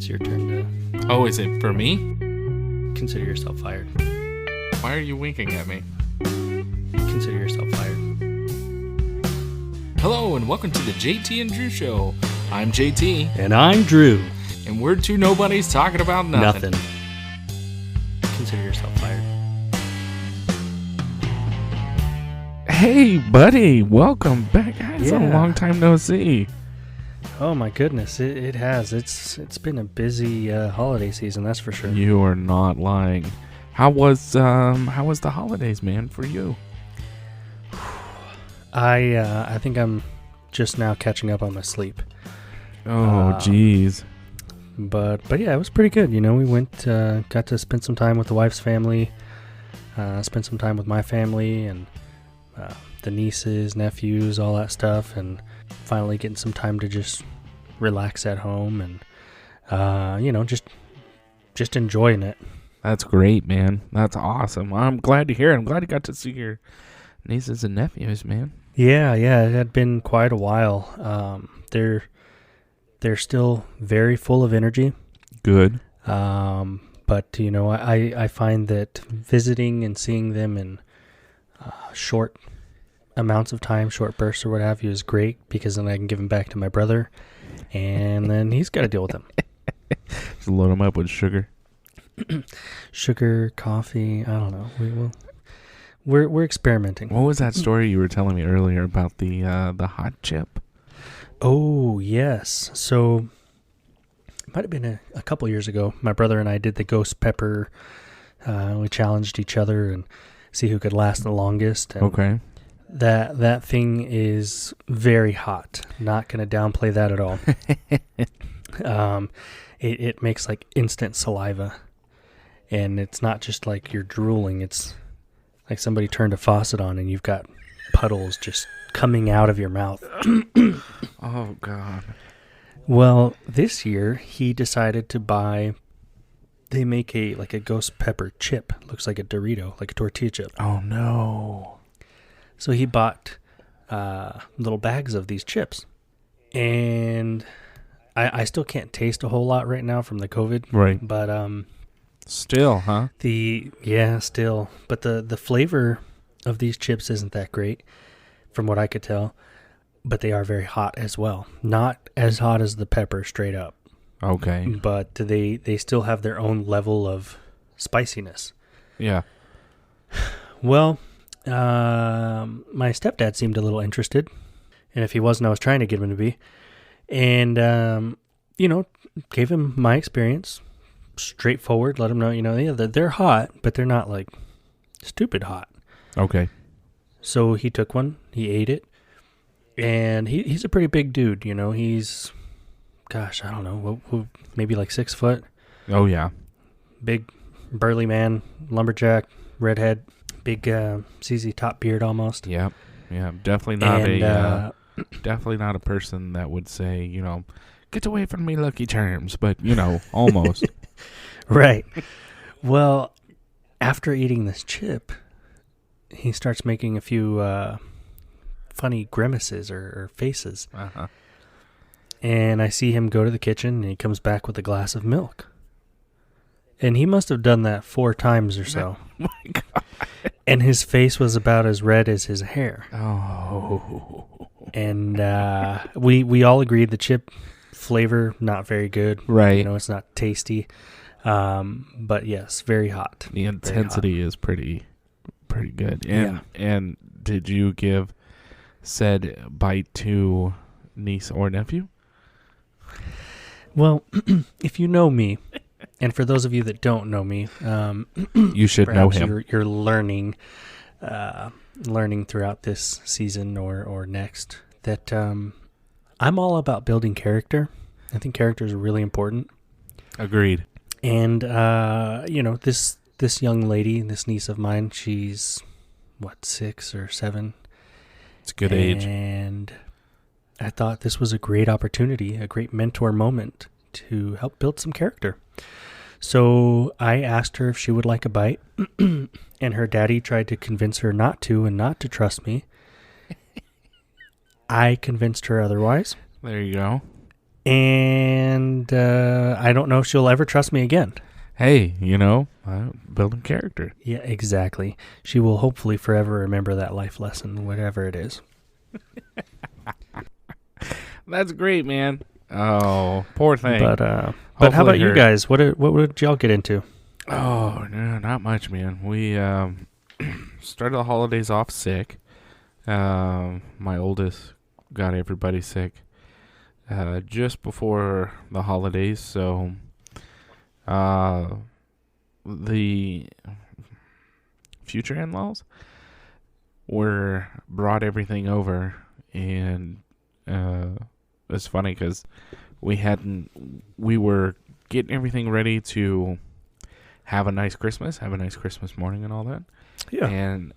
it's your turn to... Oh, is it for me? Consider yourself fired. Why are you winking at me? Consider yourself fired. Hello, and welcome to the JT and Drew Show. I'm JT. And I'm Drew. And we're two nobodies talking about nothing. Consider yourself fired. Hey, buddy. Welcome back. It's a long time no see. Oh, my goodness. It has. It's been a busy holiday season, that's for sure. You are not lying. How was the holidays, man, for you? I think I'm just now catching up on my sleep. Oh, jeez. But yeah, it was pretty good. You know, we went, got to spend some time with the wife's family, spent some time with my family and the nieces, nephews, all that stuff, and finally getting some time to just relax at home and, you know, just enjoying it. That's great, man. That's awesome. I'm glad to hear it. I'm glad you got to see your nieces and nephews, man. Yeah, it had been quite a while. They're still very full of energy. Good. But, you know, I find that visiting and seeing them in short amounts of time, short bursts or what have you, is great because then I can give them back to my brother and then he's got to deal with them. Just load them up with sugar. Sugar, coffee, I don't know. We're experimenting. What was that story you were telling me earlier about the hot chip? Oh, yes. So it might have been a couple years ago. My brother and I did the ghost pepper. We challenged each other and see who could last the longest. And okay. That thing is very hot. Not going to downplay that at all. It makes like instant saliva. And it's not just like you're drooling. It's like somebody turned a faucet on and you've got puddles just coming out of your mouth. Oh, God. Well, this year he decided to buy... They make a ghost pepper chip. Looks like a Dorito, like a tortilla chip. Oh, no. So he bought little bags of these chips. And I still can't taste a whole lot right now from the COVID. Right. But still, huh? Still. But the flavor of these chips isn't that great from what I could tell. But they are very hot as well. Not as hot as the pepper straight up. Okay. But they still have their own level of spiciness. Yeah. Well, my stepdad seemed a little interested. And if he wasn't, I was trying to get him to be. And, you know, gave him my experience. Straightforward. Let him know, you know, yeah, they're hot, but they're not like stupid hot. Okay. So he took one. He ate it. And he's a pretty big dude, you know. He's... Gosh, I don't know, maybe like 6 foot. Oh, yeah. Big, burly man, lumberjack, redhead, big ZZ Top beard almost. Yeah, definitely not definitely not a person that would say, you know, get away from me, Lucky Charms, but, you know, almost. Right. Well, after eating this chip, he starts making a few funny grimaces or faces. Uh-huh. And I see him go to the kitchen, and he comes back with a glass of milk. And he must have done that 4 times or so. Oh, my God. And his face was about as red as his hair. Oh. And we all agreed the chip flavor, not very good. Right. You know, it's not tasty. But yes, very hot. The intensity is pretty good. And did you give said bite to niece or nephew? Well, if you know me, and for those of you that don't know me, you should know him. You're learning throughout this season or next that I'm all about building character. I think characters are really important. Agreed. And you know, this young lady, this niece of mine, she's 6 or 7. It's a good age. And I thought this was a great opportunity, a great mentor moment to help build some character. So I asked her if she would like a bite, and her daddy tried to convince her not to and not to trust me. I convinced her otherwise. There you go. And I don't know if she'll ever trust me again. Hey, building character. Yeah, exactly. She will hopefully forever remember that life lesson, whatever it is. That's great, man. Oh, poor thing. But how about you guys? What did y'all get into? Oh, no, not much, man. We started the holidays off sick. My oldest got everybody sick just before the holidays, so the future in-laws brought everything over, and it's funny because we were getting everything ready to have a nice Christmas morning and all that. Yeah. And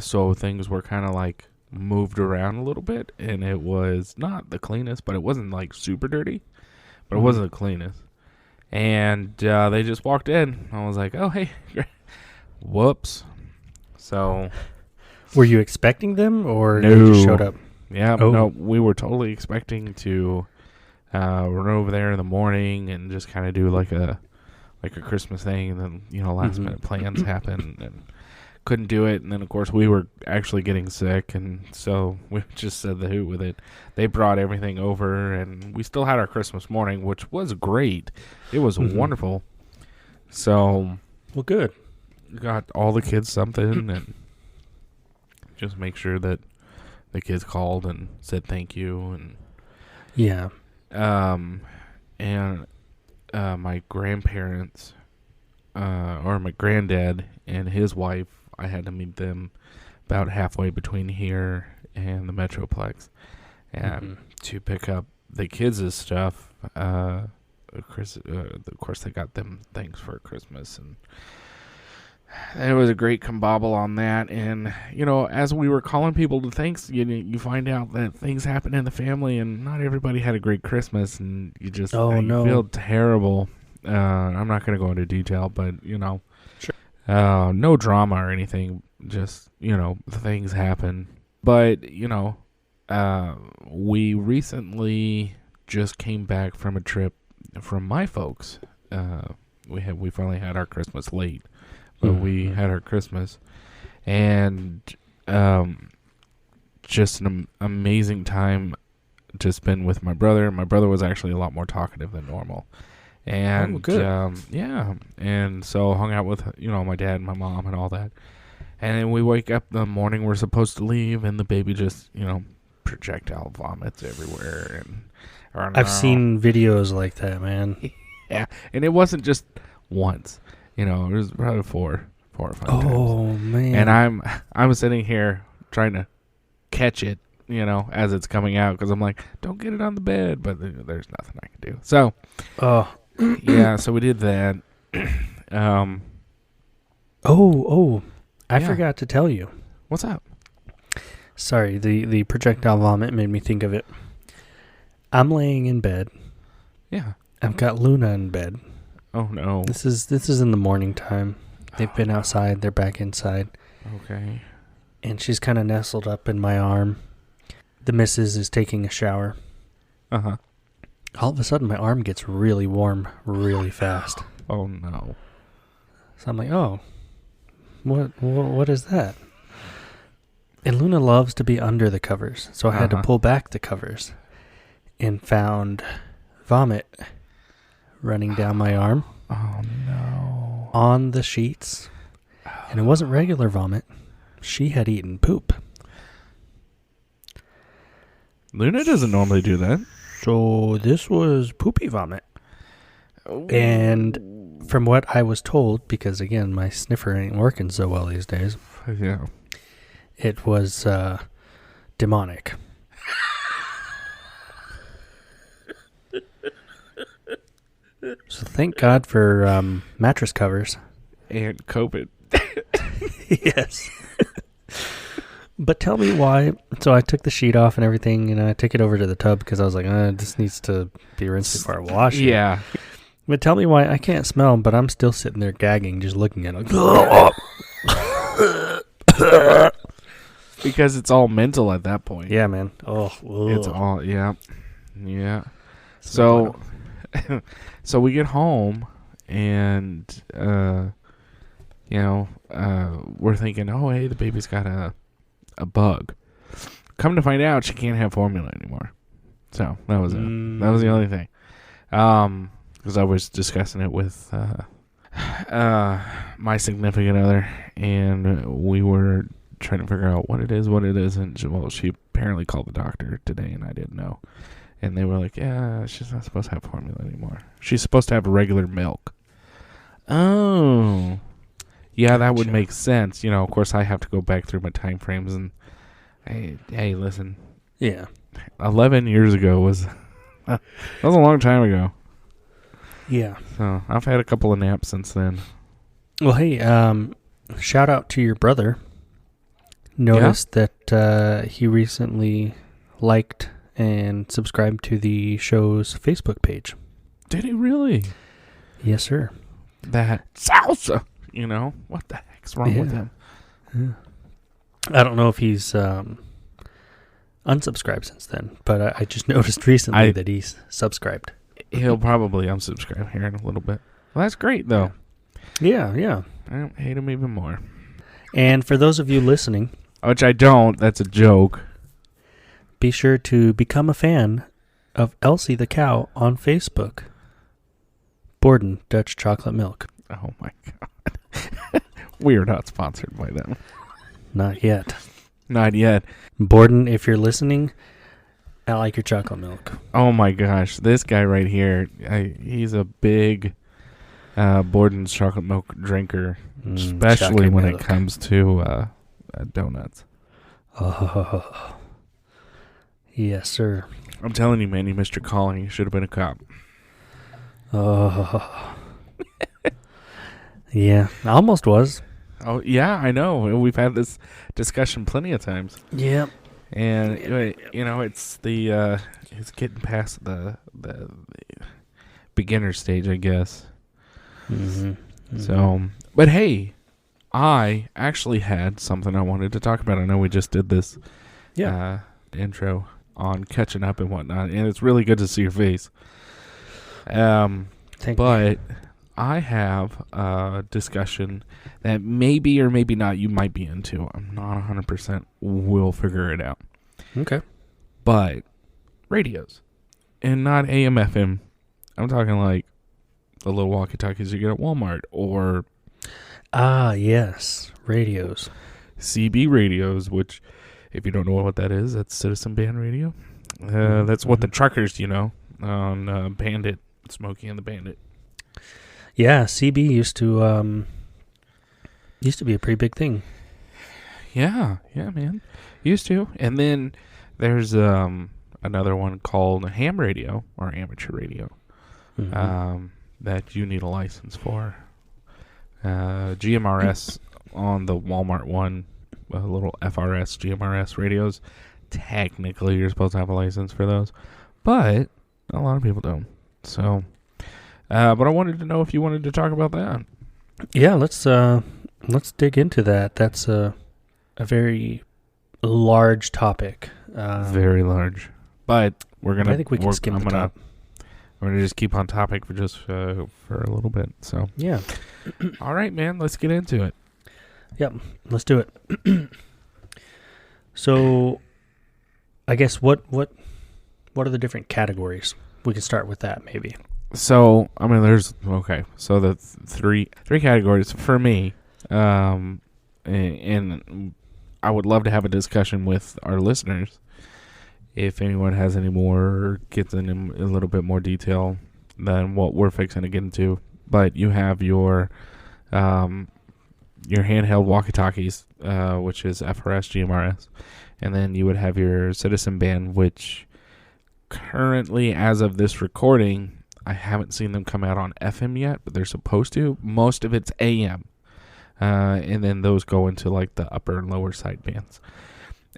so things were kind of like moved around a little bit, and it was not the cleanest, but it wasn't like super dirty, but it wasn't the cleanest. And they just walked in. I was like, oh, hey, whoops. So. Were you expecting them, or no. They just showed up? Yeah, no, we were totally expecting to run over there in the morning and just kind of do like a Christmas thing, and then last minute plans happen and couldn't do it, and then of course we were actually getting sick, and so we just said the hoot with it. They brought everything over, and we still had our Christmas morning, which was great. It was wonderful. So, well, good. Got all the kids something, and just make sure that the kids called and said thank you, and yeah, and my grandparents, or my granddad and his wife, I had to meet them about halfway between here and the Metroplex, and to pick up the kids' stuff. Of course, they got them things for Christmas, and it was a great combobble on that. And as we were calling people to thanks, you find out that things happen in the family, and not everybody had a great Christmas, and you just you feel terrible. I'm not going to go into detail, but sure. No drama or anything, just things happen. But we recently just came back from a trip from my folks. We finally had our Christmas late, but we had our Christmas, and just an amazing time to spend with my brother. My brother was actually a lot more talkative than normal. And yeah, and so hung out with my dad and my mom and all that. And then we wake up the morning we're supposed to leave, and the baby just projectile vomits everywhere. And I've seen videos like that, man. Yeah, and it wasn't just once. It was probably four or five times. Oh man! And I'm sitting here trying to catch it, as it's coming out, because I'm like, don't get it on the bed, but there's nothing I can do. So, yeah, so we did that. I forgot to tell you. What's up? Sorry, the projectile vomit made me think of it. I'm laying in bed. Yeah. I've got Luna in bed. Oh no. This is in the morning time. They've been outside, they're back inside. Okay. And she's kind of nestled up in my arm. The missus is taking a shower. Uh-huh. All of a sudden, my arm gets really warm really fast. Oh, no. So I'm like, oh, what is that? And Luna loves to be under the covers, so I had to pull back the covers and found vomit running down my arm. Oh, no. On the sheets. And it wasn't regular vomit. She had eaten poop. Luna doesn't normally do that. So this was poopy vomit. Oh. And from what I was told, because again, my sniffer ain't working so well these days. Yeah. It was demonic. So thank God for mattress covers. And COVID. Yes. But tell me why. So I took the sheet off and everything, and I took it over to the tub because I was like, this needs to be rinsed before I wash it. Yeah. But tell me why I can't smell, but I'm still sitting there gagging, just looking at it. Because it's all mental at that point. Yeah, man. Oh, it's all, yeah. Yeah. So, so we get home, and we're thinking, oh, hey, the baby's got a bug. Come to find out, she can't have formula anymore. So that was it. That was the only thing. Because I was discussing it with my significant other, and we were trying to figure out what it is, what it isn't. Well, she apparently called the doctor today, and I didn't know. And they were like, yeah, she's not supposed to have formula anymore. She's supposed to have regular milk. Oh. Yeah, that would make sense. You know, of course, I have to go back through my time frames, and hey, listen. Yeah. 11 years ago was that was a long time ago. Yeah. So I've had a couple of naps since then. Well, hey, shout out to your brother. Noticed that he recently liked and subscribed to the show's Facebook page. Did he really? Yes, sir. That salsa. You know, what the heck's wrong with him? Yeah. I don't know if he's unsubscribed since then, but I just noticed recently that he's subscribed. He'll probably unsubscribe here in a little bit. Well, that's great, though. Yeah. I don't hate him even more. And for those of you listening... Which I don't. That's a joke. Be sure to become a fan of Elsie the Cow on Facebook. Borden Dutch Chocolate Milk. Oh, my God. We are not sponsored by them. Not yet. Not yet. Borden, if you're listening, I like your chocolate milk. Oh, my gosh. This guy right here, he's a big Borden's chocolate milk drinker, especially when it comes to donuts. Oh, yes, sir. I'm telling you, man, you missed your calling. You should have been a cop. Oh. Yeah, I almost was. Oh, yeah, I know. We've had this discussion plenty of times. Yep. And, you know, it's getting past the beginner stage, I guess. Mm-hmm. So, but hey, I actually had something I wanted to talk about. I know we just did this intro on catching up and whatnot, and it's really good to see your face. Thank you. I have a discussion that maybe or maybe not you might be into. I'm not 100%. We'll figure it out. Okay. But radios, and not AM, FM. I'm talking like the little walkie-talkies you get at Walmart, or yes, radios. CB radios, which, if you don't know what that is, that's Citizen Band Radio. That's what the truckers, on Bandit, Smokey and the Bandit. Yeah, CB used to be a pretty big thing. Yeah, man, used to. And then there's another one called ham radio or amateur radio, that you need a license for. GMRS on the Walmart one, little FRS, GMRS radios. Technically, you're supposed to have a license for those, but a lot of people don't. So, but I wanted to know if you wanted to talk about that. Yeah, let's dig into that. That's a very large topic. Very large, but I think we can skim the top. I'm gonna just keep on topic for a little bit. So yeah. All right, man. Let's get into it. Yep, let's do it. So, I guess what are the different categories? We can start with that, maybe. So, I mean, so the three categories for me, and I would love to have a discussion with our listeners if anyone has any more, gets in a little bit more detail than what we're fixing to get into. But you have your handheld walkie-talkies, which is FRS, GMRS, and then you would have your Citizen Band, which currently, as of this recording, I haven't seen them come out on FM yet, but they're supposed to. Most of it's AM, and then those go into like the upper and lower side bands.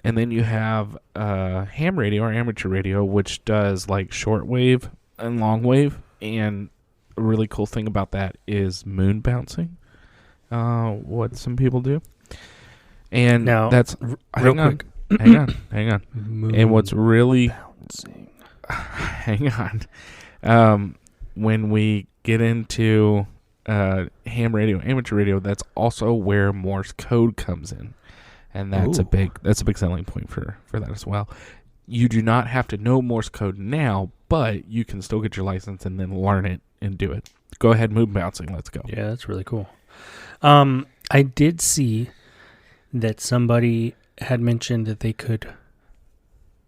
And then you have ham radio or amateur radio, which does like shortwave and long wave. And a really cool thing about that is moon bouncing, what some people do. And now, that's real quick. Hang on. Moon And what's really bouncing. hang on. When we get into ham radio, amateur radio, that's also where Morse code comes in, and that's a big selling point for that as well. You do not have to know Morse code now, but you can still get your license and then learn it and do it. Go ahead, moon bouncing. Let's go. Yeah, that's really cool. I did see that somebody had mentioned that they could,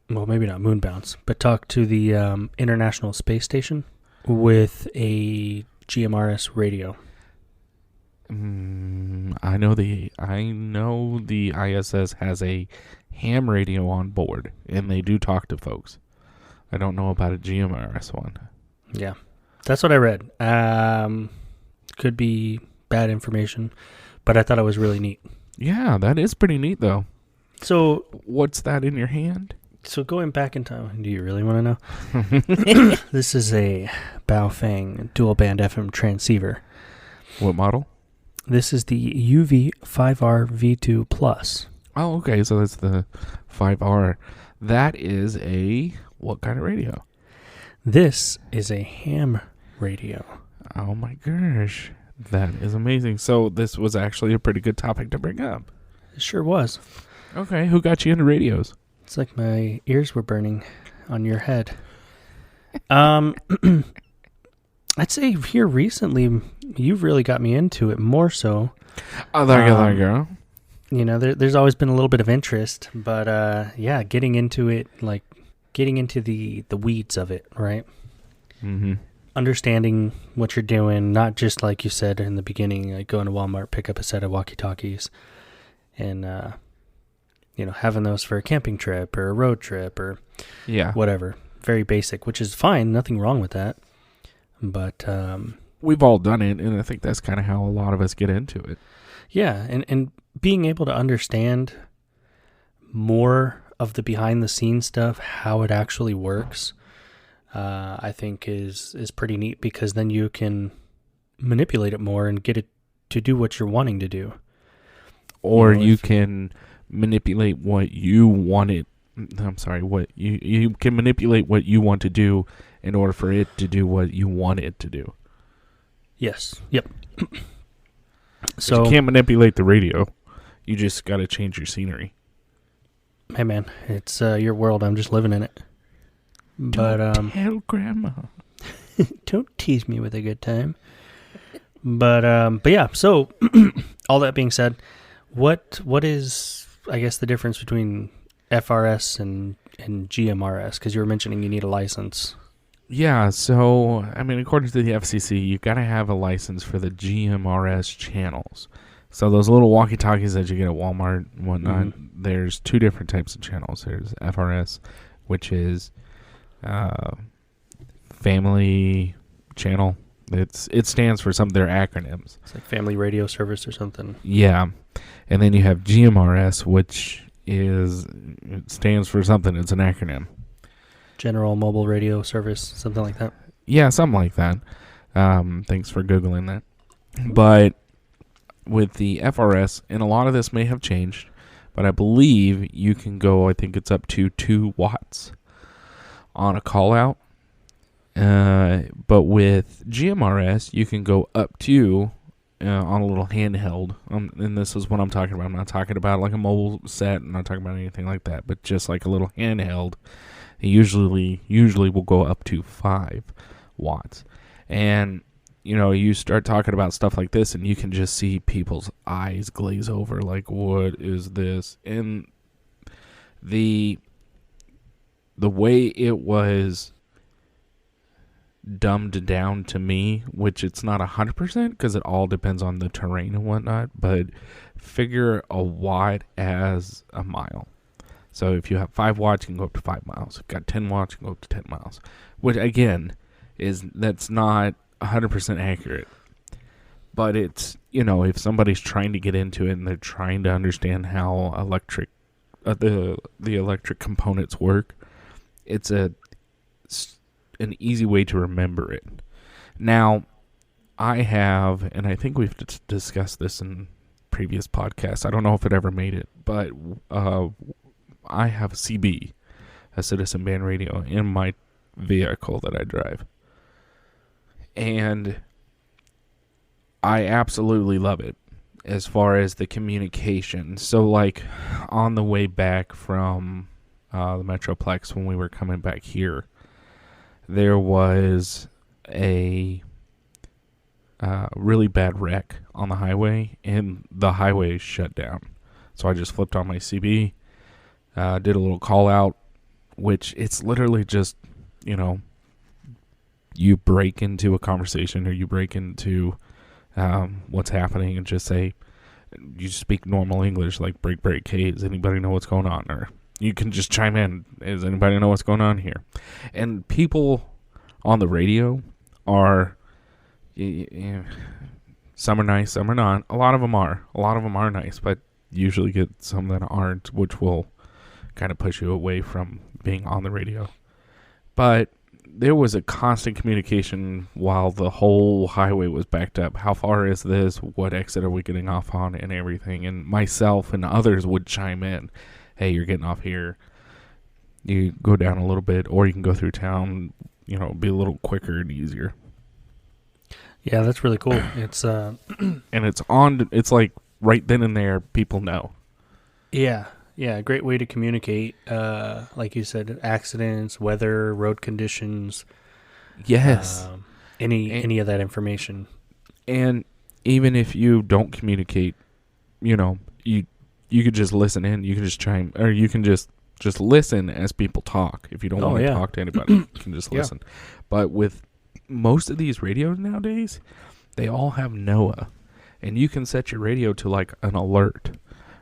well, maybe not moon bounce, but talk to the International Space Station with a GMRS radio. I know the ISS has a ham radio on board, and they do talk to folks. I don't know about a GMRS one. Yeah, that's what I read. Could be bad information, but I thought it was really neat. Yeah, that is pretty neat, though. So, what's that in your hand? So going back in time, do you really want to know? This is a Baofeng dual band FM transceiver. What model? This is the UV5R V2 Plus. Oh, okay. So that's the 5R. That is a what kind of radio? This is a ham radio. Oh my gosh. That is amazing. So this was actually a pretty good topic to bring up. It sure was. Okay. Who got you into radios? It's like my ears were burning on your head. I'd say here recently, you've really got me into it more so. Oh, there you go. You know, there's always been a little bit of interest, but yeah, getting into it, like getting into the weeds of it, right? Mm-hmm. Understanding what you're doing, not just like you said in the beginning, like going to Walmart, pick up a set of walkie-talkies, and you know, having those for a camping trip or a road trip or whatever. Very basic, which is fine. Nothing wrong with that. But we've all done it, and I think that's kind of how a lot of us get into it. Yeah, and being able to understand more of the behind-the-scenes stuff, how it actually works, I think is pretty neat, because then you can manipulate it more and get it to do what you're wanting to do. Or you can manipulate what you want it. I'm sorry, what you can manipulate what you want to do in order for it to do what you want it to do. Yes. Yep. So you can't manipulate the radio. You just got to change your scenery. Hey man, it's your world. I'm just living in it. Don't tell Grandma. Don't tease me with a good time. But yeah. So all that being said, what is, I guess, the difference between FRS and GMRS? Because you were mentioning you need a license. Yeah, so, I mean, according to the FCC, you've got to have a license for the GMRS channels. So those little walkie-talkies that you get at Walmart and whatnot, there's two different types of channels. There's FRS, which is family channel. It stands for some of their acronyms. It's like Family Radio Service or something. Yeah. And then you have GMRS, which it stands for something. It's an acronym. General Mobile Radio Service, something like that. Yeah, something like that. Thanks for Googling that. But with the FRS, and a lot of this may have changed, but I believe you can go, I think it's up to 2 watts on a call out. But with GMRS, you can go up to on a little handheld. And this is what I'm talking about. I'm not talking about like a mobile set. I'm not talking about anything like that, but just like a little handheld. It usually will go up to 5 watts. And, you know, you start talking about stuff like this and you can just see people's eyes glaze over, like, what is this? And the way it was dumbed down to me, which it's not 100% because it all depends on the terrain and whatnot, but figure a watt as a mile. So if you have 5 watts, you can go up to 5 miles. If you've got 10 watts, you can go up to 10 miles. Which, again, that's not 100% accurate. But it's, you know, if somebody's trying to get into it and they're trying to understand how the electric components work, it's an easy way to remember it. Now, I have, and I think we've discussed this in previous podcasts. I don't know if it ever made it, but I have a CB, a Citizen Band Radio, in my vehicle that I drive. And I absolutely love it as far as the communication. So, like, on the way back from the Metroplex when we were coming back here, there was a really bad wreck on the highway, and the highway shut down. So I just flipped on my CB, did a little call out, which it's literally just, you break into a conversation or you break into what's happening and just say, you speak normal English, like break, hey, does anybody know what's going on? Or you can just chime in, does anybody know what's going on here? And people on the radio are, some are nice, some are not. A lot of them are nice, but usually get some that aren't, which will kind of push you away from being on the radio. But there was a constant communication while the whole highway was backed up. How far is this? What exit are we getting off on? And everything. And myself and others would chime in. Hey, you're getting off here. You go down a little bit, or you can go through town. Be a little quicker and easier. Yeah, that's really cool. It's and it's like right then and there, people know. Yeah, great way to communicate. Like you said, accidents, weather, road conditions. Yes. Any of that information. And even if you don't communicate, you could just listen in. You can just chime, or you can just listen as people talk. If you don't want to talk to anybody, you can just listen. But with most of these radios nowadays, they all have NOAA, and you can set your radio to like an alert.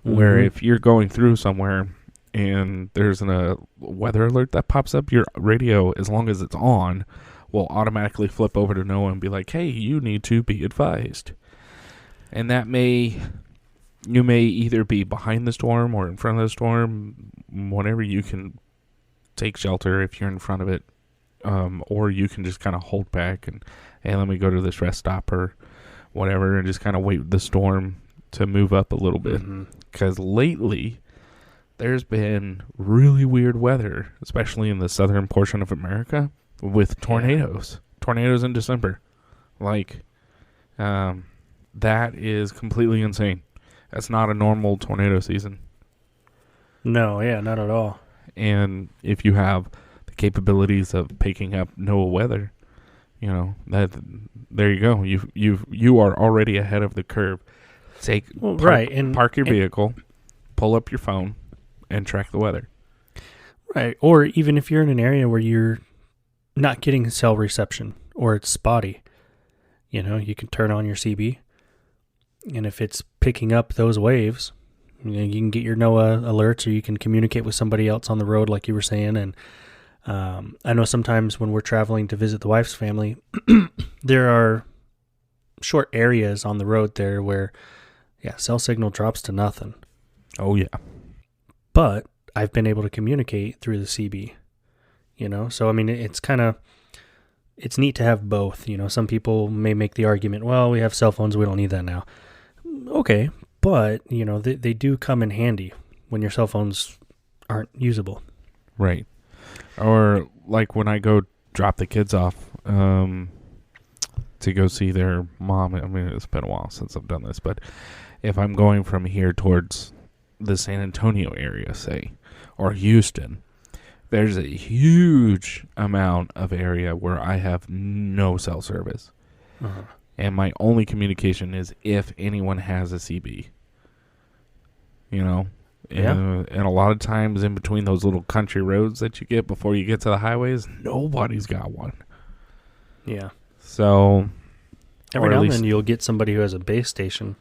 Where if you're going through somewhere and there's a weather alert that pops up, your radio, as long as it's on, will automatically flip over to NOAA and be like, hey, you need to be advised. And you may either be behind the storm or in front of the storm, whenever you can take shelter if you're in front of it, or you can just kind of hold back and, hey, let me go to this rest stop or whatever and just kind of wait the storm to move up a little bit. Because lately, there's been really weird weather, especially in the southern portion of America, with tornadoes. Tornadoes in December. Like, that is completely insane. That's not a normal tornado season. No, not at all. And if you have the capabilities of picking up NOAA weather, that there you go. You are already ahead of the curve. Park your vehicle, pull up your phone, and track the weather. Right, or even if you're in an area where you're not getting cell reception or it's spotty, you can turn on your CB, and if it's picking up those waves, you can get your NOAA alerts, or you can communicate with somebody else on the road, like you were saying. And I know sometimes when we're traveling to visit the wife's family, there are short areas on the road there where cell signal drops to nothing. Oh, yeah. But I've been able to communicate through the CB, So, I mean, it's neat to have both. Some people may make the argument, well, we have cell phones, we don't need that now. Okay, but, they do come in handy when your cell phones aren't usable. Right. Or, like, when I go drop the kids off to go see their mom. I mean, it's been a while since I've done this, but if I'm going from here towards the San Antonio area, say, or Houston, there's a huge amount of area where I have no cell service. And my only communication is if anyone has a CB. And a lot of times in between those little country roads that you get before you get to the highways, nobody's got one. Yeah. So every now and then you'll get somebody who has a base station.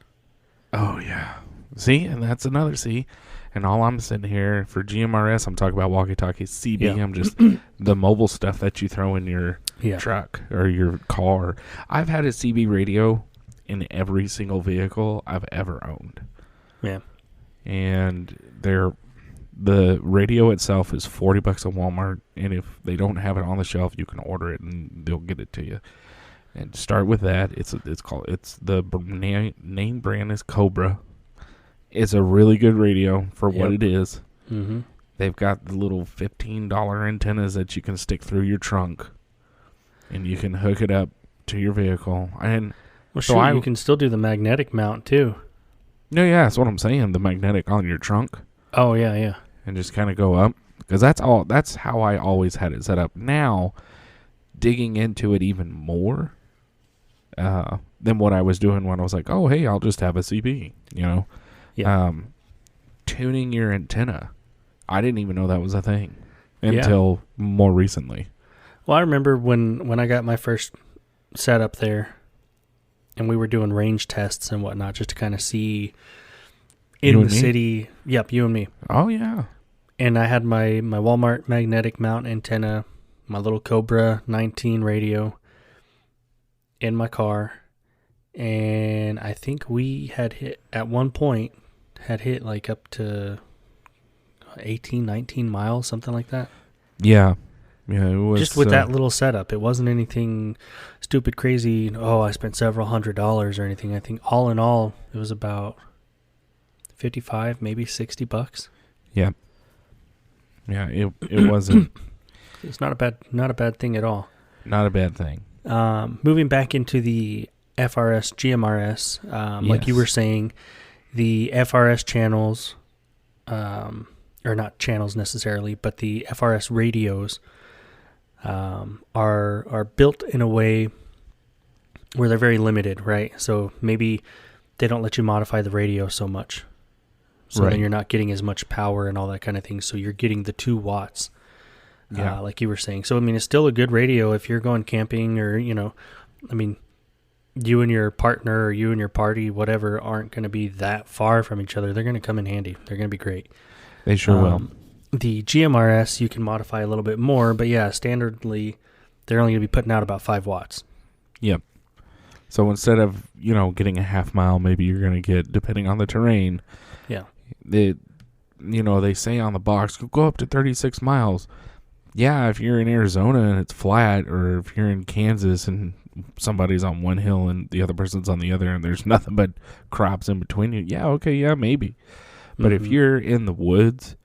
Oh, yeah. See, and that's another C. And all I'm sitting here for GMRS, I'm talking about walkie-talkies. CB, I'm just the mobile stuff that you throw in your truck or your car. I've had a CB radio in every single vehicle I've ever owned. Yeah. And the radio itself is $40 at Walmart. And if they don't have it on the shelf, you can order it and they'll get it to you. And start with that. It's the name brand is Cobra. It's a really good radio for what it is. They've got the little $15 antennas that you can stick through your trunk, and you can hook it up to your vehicle. And well, so you can still do the magnetic mount too. No, yeah, that's what I'm saying. The magnetic on your trunk. Oh yeah. And just kind of go up, because that's how I always had it set up. Now, digging into it even more than what I was doing when I was like, oh hey, I'll just have a CB. Yeah. Tuning your antenna. I didn't even know that was a thing until more recently. Well, I remember when I got my first setup there, and we were doing range tests and whatnot just to kind of see in the city. Yep, you and me. Oh, yeah. And I had my Walmart magnetic mount antenna, my little Cobra 19 radio in my car, and I think we had hit, at one point, like up to 18, 19 miles, something like that. Yeah. Yeah, it was just with that little setup. It wasn't anything stupid, crazy. Oh, I spent several $100s or anything. I think all in all, it was about 55, maybe $60. Yeah. Yeah, it wasn't. It's not a bad thing at all. Not a bad thing. Moving back into the FRS, GMRS, like you were saying, the FRS channels, or not channels necessarily, but the FRS radios are built in a way where they're very limited, right? So maybe they don't let you modify the radio so much. So then you're not getting as much power and all that kind of thing. So you're getting the 2 watts, like you were saying. So, I mean, it's still a good radio if you're going camping or, I mean, you and your partner or you and your party, whatever, aren't going to be that far from each other. They're going to come in handy. They're going to be great. They sure will. The GMRS, you can modify a little bit more, but yeah, standardly, they're only going to be putting out about 5 watts. Yep. So instead of, getting a half mile, maybe you're going to get, depending on the terrain. Yeah. They say on the box, go up to 36 miles. Yeah, if you're in Arizona and it's flat, or if you're in Kansas and somebody's on one hill and the other person's on the other and there's nothing but crops in between you, yeah, okay, yeah, maybe. But if you're in the woods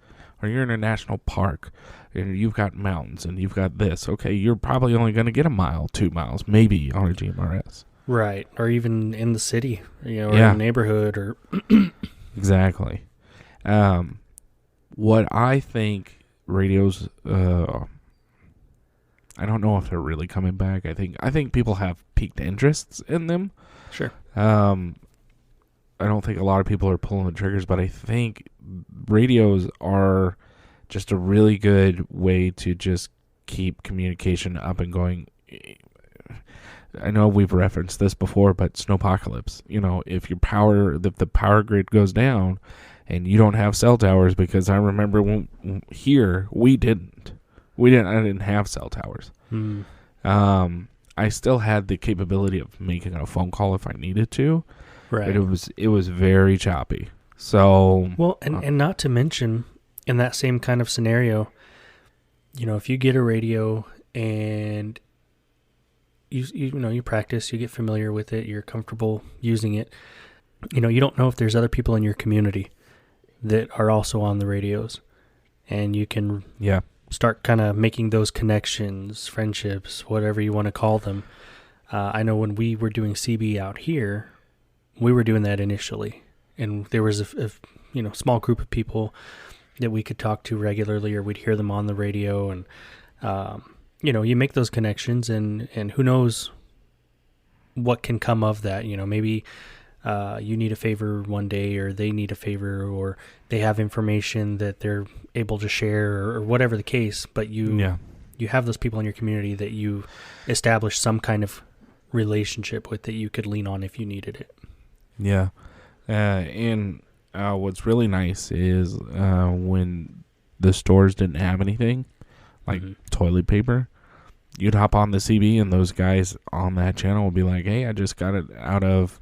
or you're in a national park and you've got mountains and you've got this, okay, you're probably only going to get a mile, 2 miles, maybe on a GMRS. Right. Or even in the city, or in a neighborhood or... Exactly. What I think radios, I don't know if they're really coming back. I think people have piqued interests in them. Sure. I don't think a lot of people are pulling the triggers, but I think radios are just a really good way to just keep communication up and going. I know we've referenced this before, but snowpocalypse. If the power grid goes down and you don't have cell towers, because I remember here we didn't. I didn't have cell towers. I still had the capability of making a phone call if I needed to. Right. But it was very choppy. So and not to mention, in that same kind of scenario, if you get a radio and you practice, you get familiar with it, you're comfortable using it, you don't know if there's other people in your community that are also on the radios, and you can start kind of making those connections, friendships, whatever you want to call them. I know when we were doing CB out here, we were doing that initially, and there was a small group of people that we could talk to regularly, or we'd hear them on the radio, and you make those connections, and who knows what can come of that. Maybe you need a favor one day, or they need a favor, or they have information that they're able to share, or whatever the case. But you have those people in your community that you establish some kind of relationship with that you could lean on if you needed it. Yeah. And what's really nice is when the stores didn't have anything, like toilet paper, you'd hop on the CB and those guys on that channel would be like, hey, I just got it out of,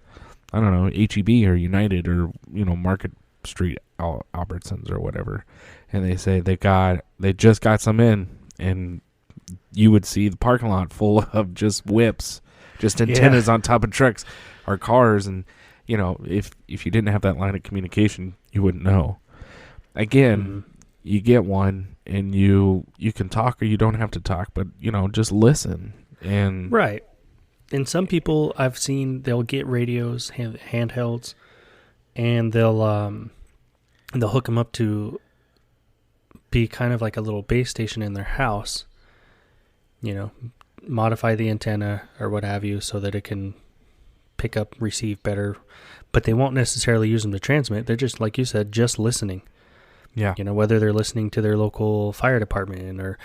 I don't know, HEB or United or, Market Street Albertsons or whatever. And they say they just got some in, and you would see the parking lot full of just whips, just antennas on top of trucks or cars. And, if you didn't have that line of communication, you wouldn't know. Again, you get one and you can talk or you don't have to talk, but just listen. And Right. And some people I've seen, they'll get radios, handhelds, and they'll hook them up to be kind of like a little base station in their house. Modify the antenna or what have you so that it can pick up, receive better, but they won't necessarily use them to transmit. They're just, like you said, just listening. yeah, Whether they're listening to their local fire department or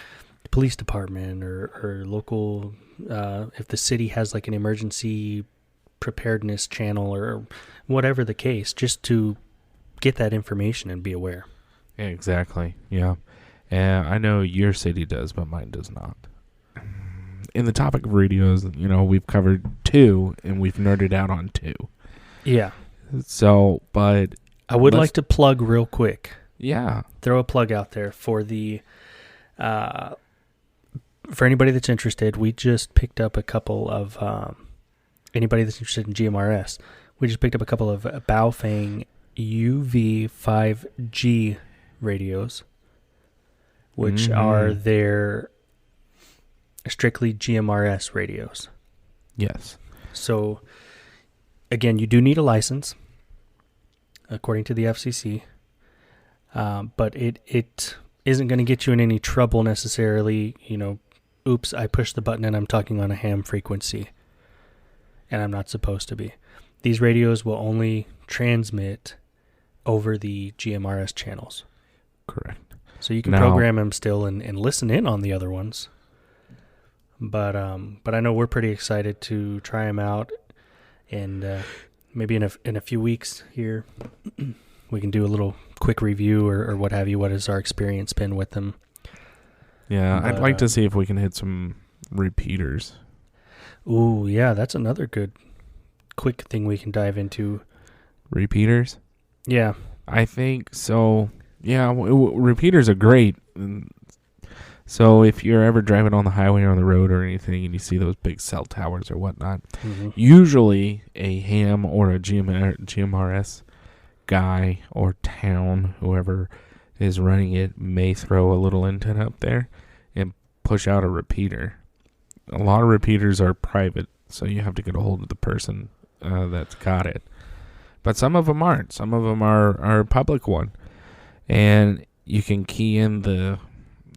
police department or local, if the city has like an emergency preparedness channel or whatever the case, just to get that information and be aware. yeah, exactly. Yeah. And I know your city does, but mine does not. In the topic of radios, we've covered 2 and we've nerded out on 2. Yeah. So, but I would like to plug real quick. Yeah. Throw a plug out there for the, for anybody that's interested. We just picked up a couple of, anybody that's interested in GMRS, we just picked up a couple of Baofeng UV5G radios, which are their strictly GMRS radios. Yes. So, again, you do need a license, according to the FCC, but it isn't going to get you in any trouble necessarily. Oops, I pushed the button and I'm talking on a ham frequency, and I'm not supposed to be. These radios will only transmit over the GMRS channels. Correct. So you can program them still and listen in on the other ones. But I know we're pretty excited to try them out, and maybe in a few weeks here, we can do a little quick review or what have you. What has our experience been with them? Yeah, I'd like to see if we can hit some repeaters. Ooh, yeah, that's another good quick thing we can dive into. Repeaters? Yeah. I think so. Yeah, repeaters are great. So if you're ever driving on the highway or on the road or anything and you see those big cell towers or whatnot, usually a ham or a GMRS guy or town, whoever is running it, may throw a little antenna up there and push out a repeater. A lot of repeaters are private, so you have to get a hold of the person that's got it. But some of them aren't. Some of them are a public one. And you can key in the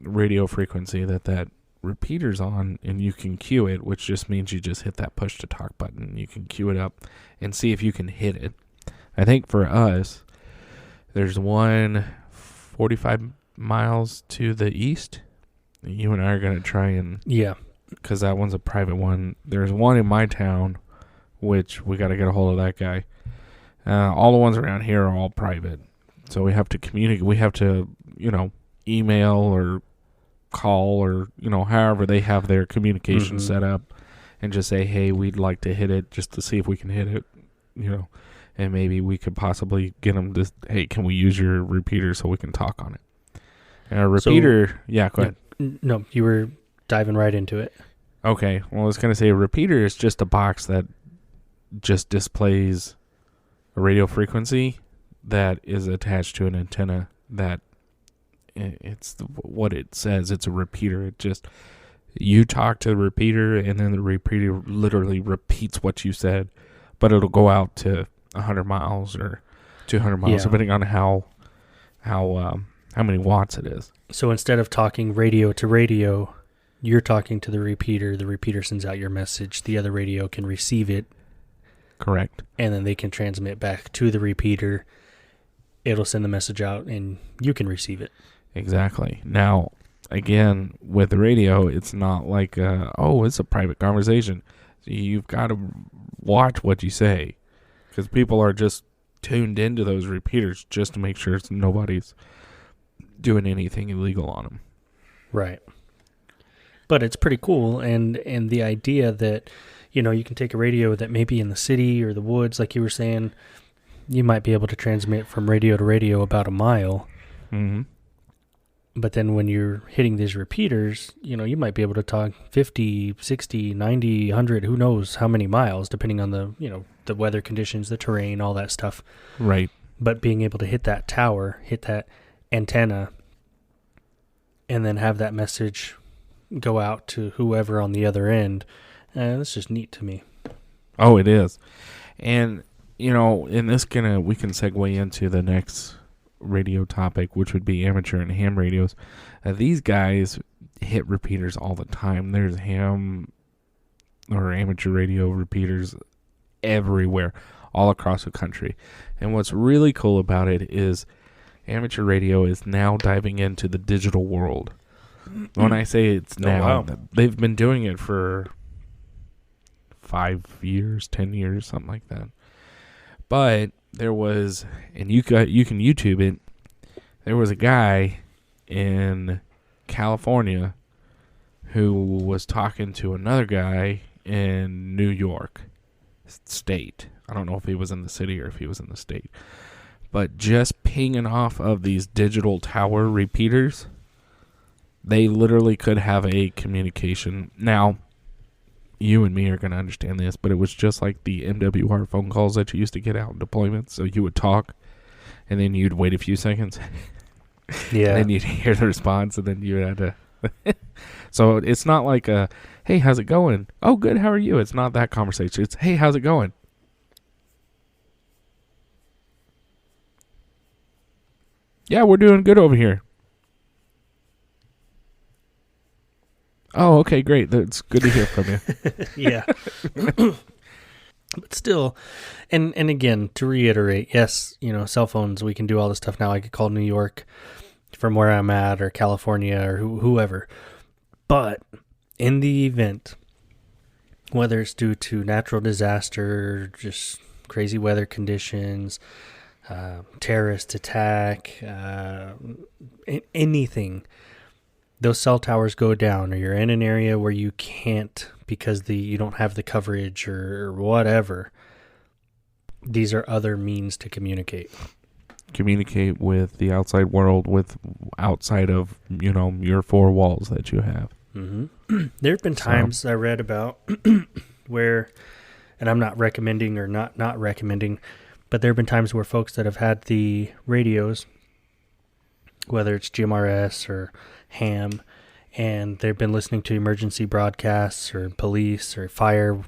radio frequency that repeater's on, and you can cue it, which just means you just hit that push to talk button. You can cue it up and see if you can hit it. I think for us, there's one 45 miles to the east. You and I are going to try and... Yeah. Because that one's a private one. There's one in my town, which we got to get a hold of that guy. All the ones around here are all private. So we have to communicate. We have to, email or call or, however they have their communication set up, and just say, hey, we'd like to hit it, just to see if we can hit it, and maybe we could possibly get them to, hey, can we use your repeater so we can talk on it? And a repeater, yeah, go ahead. No, you were diving right into it. Okay, well, I was going to say a repeater is just a box that just displays a radio frequency that is attached to an antenna that it's what it says. It's a repeater. It just, you talk to the repeater and then the repeater literally repeats what you said, but it'll go out to 100 miles or 200 miles, depending on how many watts it is. So instead of talking radio to radio, you're talking to the repeater sends out your message, the other radio can receive it. Correct. And then they can transmit back to the repeater. It'll send the message out and you can receive it. Exactly. Now, again, with the radio, it's not like, it's a private conversation. So you've got to watch what you say, because people are just tuned into those repeaters just to make sure nobody's doing anything illegal on them. Right. But it's pretty cool, and the idea that, you can take a radio that may be in the city or the woods, like you were saying, you might be able to transmit from radio to radio about a mile. Mm-hmm. But then when you're hitting these repeaters, you might be able to talk 50, 60, 90, 100, who knows how many miles, depending on the, the weather conditions, the terrain, all that stuff. Right. But being able to hit that tower, hit that antenna, and then have that message go out to whoever on the other end. That's just neat to me. Oh, it is. And, in this we can segue into the next radio topic, which would be amateur and ham radios. These guys hit repeaters all the time. There's ham or amateur radio repeaters everywhere, all across the country. And what's really cool about it is amateur radio is now diving into the digital world. When I say it's now, they've been doing it for 5 years, 10 years, something like that. But there was, and you can YouTube it, there was a guy in California who was talking to another guy in New York State. I don't know if he was in the city or if he was in the state. But just pinging off of these digital tower repeaters, they literally could have a communication. Now, you and me are going to understand this, but it was just like the MWR phone calls that you used to get out in deployments. So you would talk, and then you'd wait a few seconds. Yeah. And then you'd hear the response, and then you had to... So it's not like a, hey, how's it going? Oh, good, how are you? It's not that conversation. It's, hey, how's it going? Yeah, we're doing good over here. Oh, okay, great. That's good to hear from you. Yeah. But still, and again, to reiterate, yes, cell phones, we can do all this stuff now. I could call New York from where I'm at, or California, or whoever. But in the event, whether it's due to natural disaster, just crazy weather conditions, terrorist attack, anything, those cell towers go down, or you're in an area where you can't because you don't have the coverage or whatever, these are other means to communicate. Communicate with the outside world, with outside of, your four walls that you have. Mm-hmm. There have been times I read about where, and I'm not recommending or not recommending, but there have been times where folks that have had the radios, whether it's GMRS or ham, and they've been listening to emergency broadcasts or police or fire,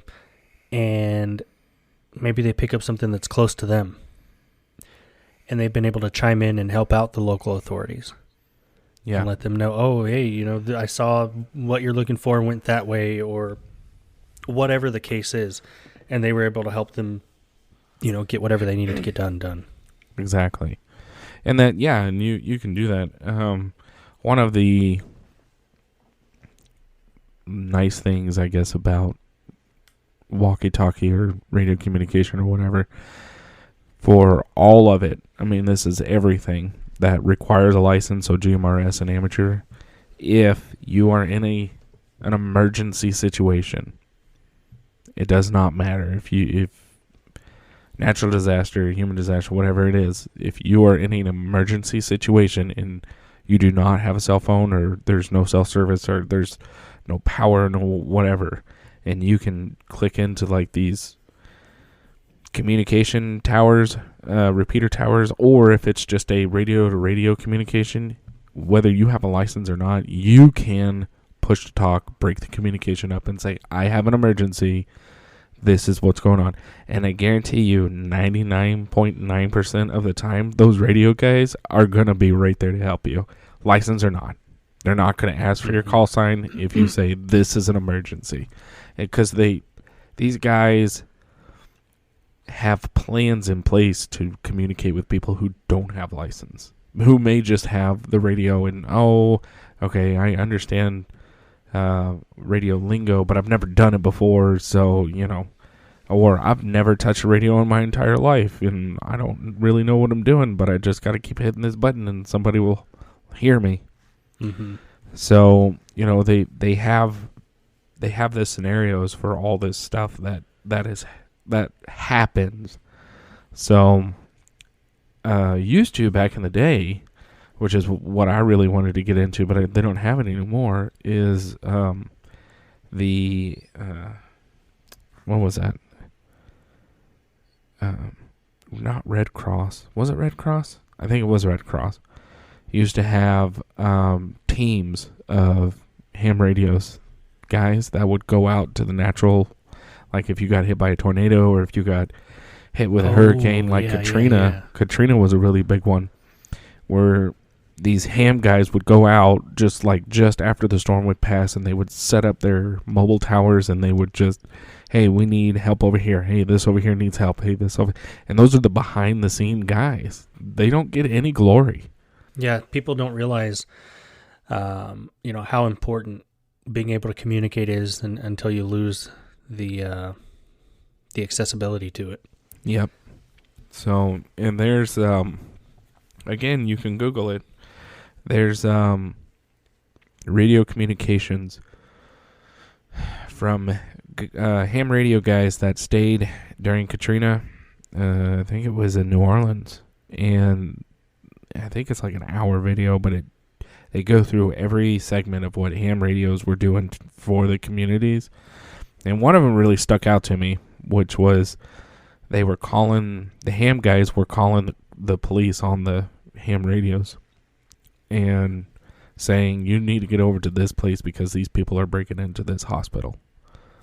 and maybe they pick up something that's close to them, and they've been able to chime in and help out the local authorities. Yeah. And let them know, oh, hey, I saw what you're looking for and went that way, or whatever the case is, and they were able to help them, get whatever they needed to get done. Exactly. And that, yeah, and you can do that. One of the nice things, I guess, about walkie-talkie or radio communication or whatever, for all of it, I mean, this is everything that requires a license, so GMRS and amateur. If you are in an emergency situation, it does not matter if natural disaster, human disaster, whatever it is, if you are in an emergency situation and you do not have a cell phone, or there's no cell service, or there's no power, no whatever, and you can click into like these communication towers, repeater towers, or if it's just a radio to radio communication, whether you have a license or not, you can push to talk, break the communication up, and say, I have an emergency, this is what's going on. And I guarantee you 99.9% of the time, those radio guys are going to be right there to help you, license or not. They're not going to ask for your call sign if you say this is an emergency, because these guys have plans in place to communicate with people who don't have license, who may just have the radio and, oh, okay, I understand radio lingo, but I've never done it before, so, or I've never touched a radio in my entire life, and I don't really know what I'm doing, but I just got to keep hitting this button and somebody will hear me. Mm-hmm. So, they have the scenarios for all this stuff that happens. So, used to back in the day, which is what I really wanted to get into, but they don't have it anymore, is what was that? Not Red Cross. Was it Red Cross? I think it was Red Cross. used to have teams of ham radios guys that would go out to the natural, like if you got hit by a tornado or if you got hit with a hurricane like Katrina. Yeah. Katrina was a really big one, where these ham guys would go out just after the storm would pass, and they would set up their mobile towers, and they would just, hey, we need help over here. Hey, this over here needs help. Hey, this over. And those are the behind the scene guys. They don't get any glory. Yeah, people don't realize, how important being able to communicate is until you lose the accessibility to it. Yep. So, and there's, again, you can Google it. There's radio communications from ham radio guys that stayed during Katrina. I think it was in New Orleans. And I think it's like an hour video, but they go through every segment of what ham radios were doing for the communities. And one of them really stuck out to me, which was the ham guys were calling the police on the ham radios and saying, you need to get over to this place because these people are breaking into this hospital.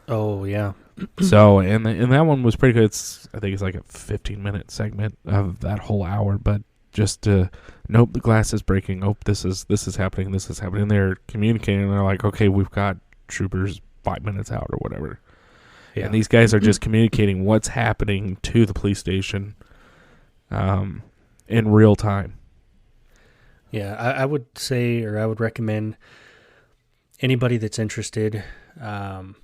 Oh, yeah. So, and that one was pretty good. I think it's like a 15-minute segment of that whole hour, but just to, nope, the glass is breaking. Oh, this is happening. This is happening. They're communicating. And they're like, okay, we've got troopers 5 minutes out or whatever. Yeah. And these guys are just communicating what's happening to the police station in real time. Yeah, I would say, or I would recommend anybody that's interested, do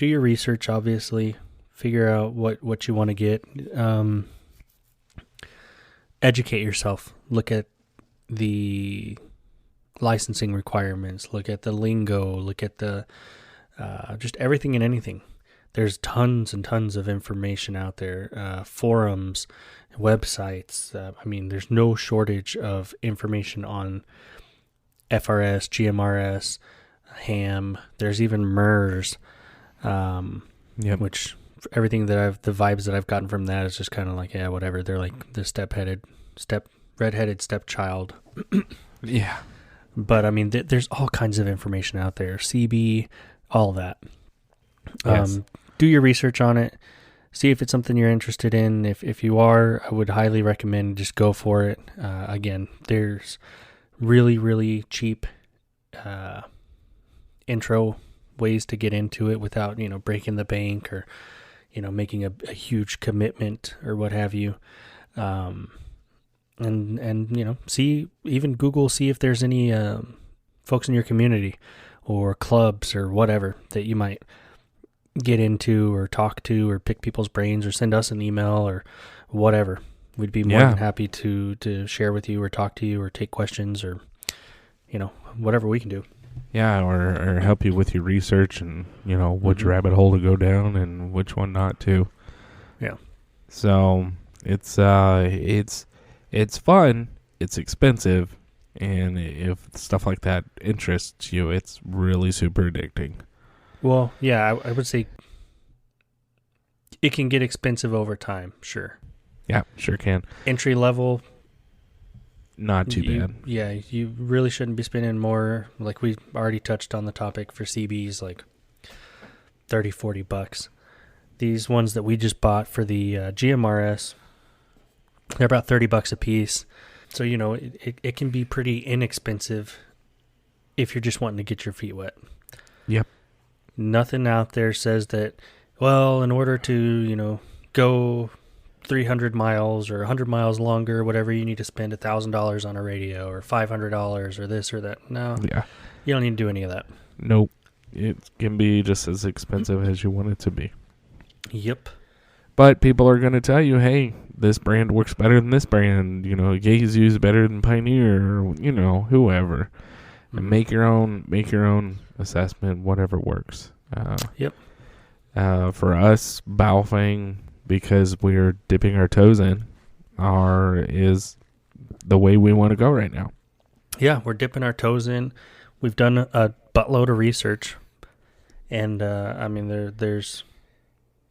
your research, obviously. Figure out what you want to get. Educate yourself. Look at the licensing requirements. Look at the lingo. Look at the just everything and anything. There's tons and tons of information out there. Forums, websites. There's no shortage of information on FRS, GMRS, ham. There's even MERS, which everything the vibes that I've gotten from that is just kind of like, yeah, whatever. They're like the redheaded stepchild. Yeah. But there's all kinds of information out there. CB, all that. Yes. Do your research on it. See if it's something you're interested in. If you are, I would highly recommend just go for it. Again, there's really, really cheap intro ways to get into it without, breaking the bank or, making a huge commitment or what have you. And even Google, see if there's any folks in your community or clubs or whatever that you might get into or talk to or pick people's brains or send us an email or whatever. We'd be more than happy to share with you or talk to you or take questions or, whatever we can do. Yeah, or help you with your research and, which rabbit hole to go down and which one not to. Yeah. So it's fun, it's expensive, and if stuff like that interests you, it's really super addicting. Well, yeah, I would say it can get expensive over time, sure. Yeah, sure can. Entry level, not too bad. Yeah, you really shouldn't be spending more, like we already touched on the topic for CBs, like $30-$40. These ones that we just bought for the GMRS, they're about $30 a piece. So, it can be pretty inexpensive if you're just wanting to get your feet wet. Yep. Nothing out there says that, well, in order to, go 300 miles or 100 miles longer, whatever, you need to spend $1,000 on a radio or $500 or this or that. No. Yeah. You don't need to do any of that. Nope. It can be just as expensive as you want it to be. Yep. But people are going to tell you, hey, this brand works better than this brand. Yaesu is better than Pioneer or, whoever. And make your own assessment, whatever works. Yep. For us, Baofeng, because we're dipping our toes in, is the way we want to go right now. Yeah, we're dipping our toes in. We've done a buttload of research, and there's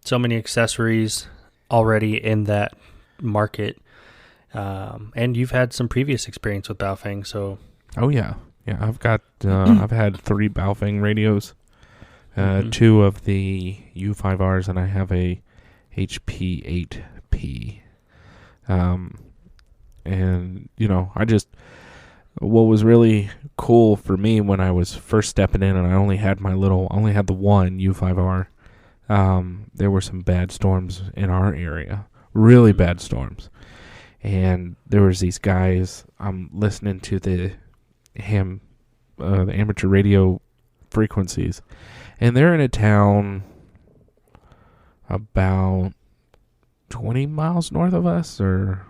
so many accessories already in that market, And you've had some previous experience with Baofeng, so... Oh, yeah. Yeah, I've got, I've had 3 Baofeng radios, 2 of the U5Rs, and I have a HP 8P. And, what was really cool for me when I was first stepping in and I only had the one U5R, there were some bad storms in our area, really bad storms. And there was these guys, I'm listening to the amateur radio frequencies, and they're in a town about 20 miles north of us, or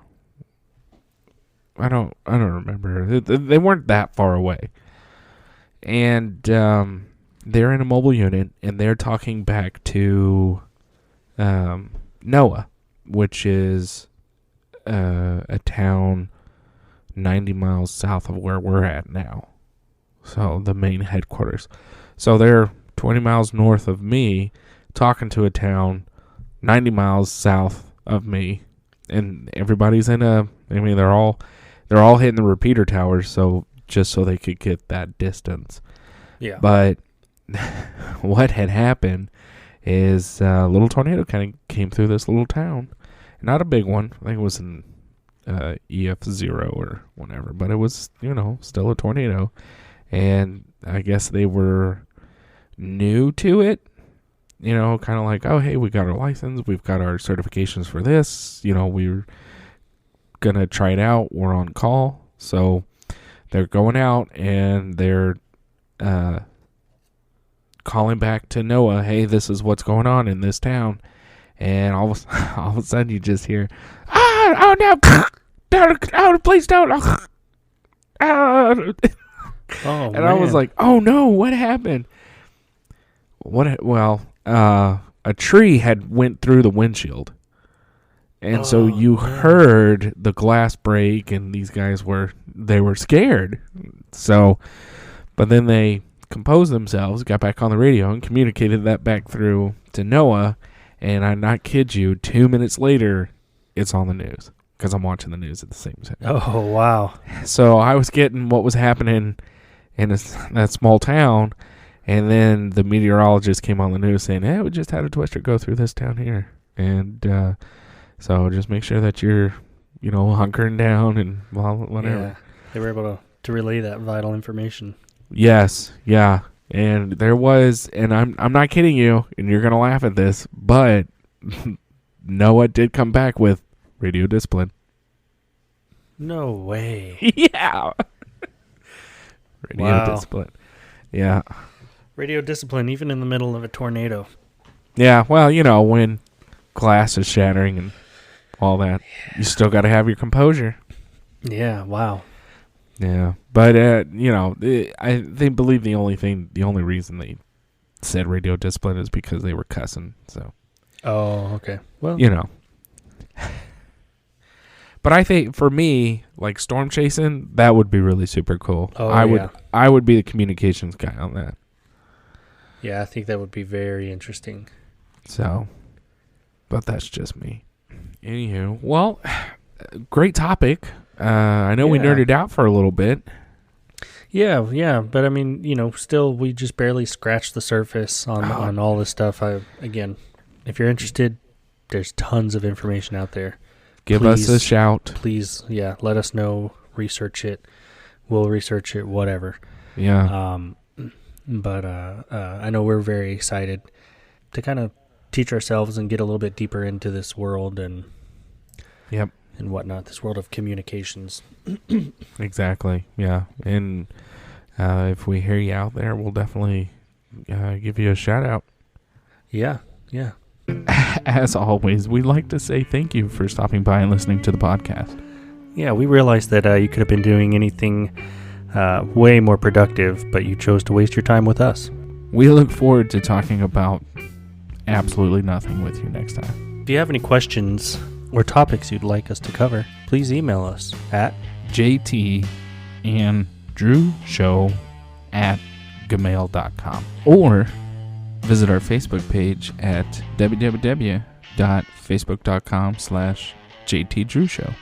I don't remember. They weren't that far away. And they're in a mobile unit, and they're talking back to NOAA, which is a town 90 miles south of where we're at now. So the main headquarters. So they're 20 miles north of me, talking to a town 90 miles south of me, and everybody's they're all hitting the repeater towers, so just so they could get that distance. Yeah. But what had happened is a little tornado kind of came through this little town. Not a big one. I think it was an EF0 or whatever, but it was, still a tornado. And I guess they were new to it, kind of like, oh, hey, we got our license, we've got our certifications for this, we're going to try it out, we're on call. So they're going out and they're calling back to NOAA, hey, this is what's going on in this town. And all of a sudden you just hear, oh no, please don't. Oh, and man. I was like, oh no, what happened? Well, a tree had went through the windshield. And so you heard the glass break, and these guys were scared. So, but then they composed themselves, got back on the radio, and communicated that back through to NOAA. And I not kid you, 2 minutes later, it's on the news, because I'm watching the news at the same time. Oh, wow. So I was getting what was happening in that small town, and then the meteorologist came on the news saying, hey, we just had a twister go through this town here. And so just make sure that you're, hunkering down and whatever. Yeah, they were able to relay that vital information. Yes, yeah. And there was, and I'm not kidding you, and you're going to laugh at this, but NOAA did come back with radio discipline. No way. Yeah. Radio discipline. Yeah. Radio discipline, even in the middle of a tornado. Yeah, well, when glass is shattering and all that, you still got to have your composure. Yeah, wow. Yeah, but I believe the only reason they said radio discipline is because they were cussing. So. Oh, okay. Well, But I think for me, like storm chasing, that would be really super cool. Oh, I would be the communications guy on that. Yeah, I think that would be very interesting. So, but that's just me. Anywho, well, great topic. I know we nerded out for a little bit. Yeah, but I mean, still we just barely scratched the surface on all this stuff. Again, if you're interested, there's tons of information out there. Give us a shout. Please, let us know. Research it. We'll research it, whatever. Yeah. But I know we're very excited to kind of teach ourselves and get a little bit deeper into this world and whatnot, this world of communications. Exactly. Yeah. And if we hear you out there, we'll definitely give you a shout out. Yeah. As always, we'd like to say thank you for stopping by and listening to the podcast. Yeah, we realized that you could have been doing anything way more productive, but you chose to waste your time with us. We look forward to talking about absolutely nothing with you next time. If you have any questions or topics you'd like us to cover, please email us at jtandrewshow@gmail.com or visit our Facebook page at www.facebook.com/JTDrewShow.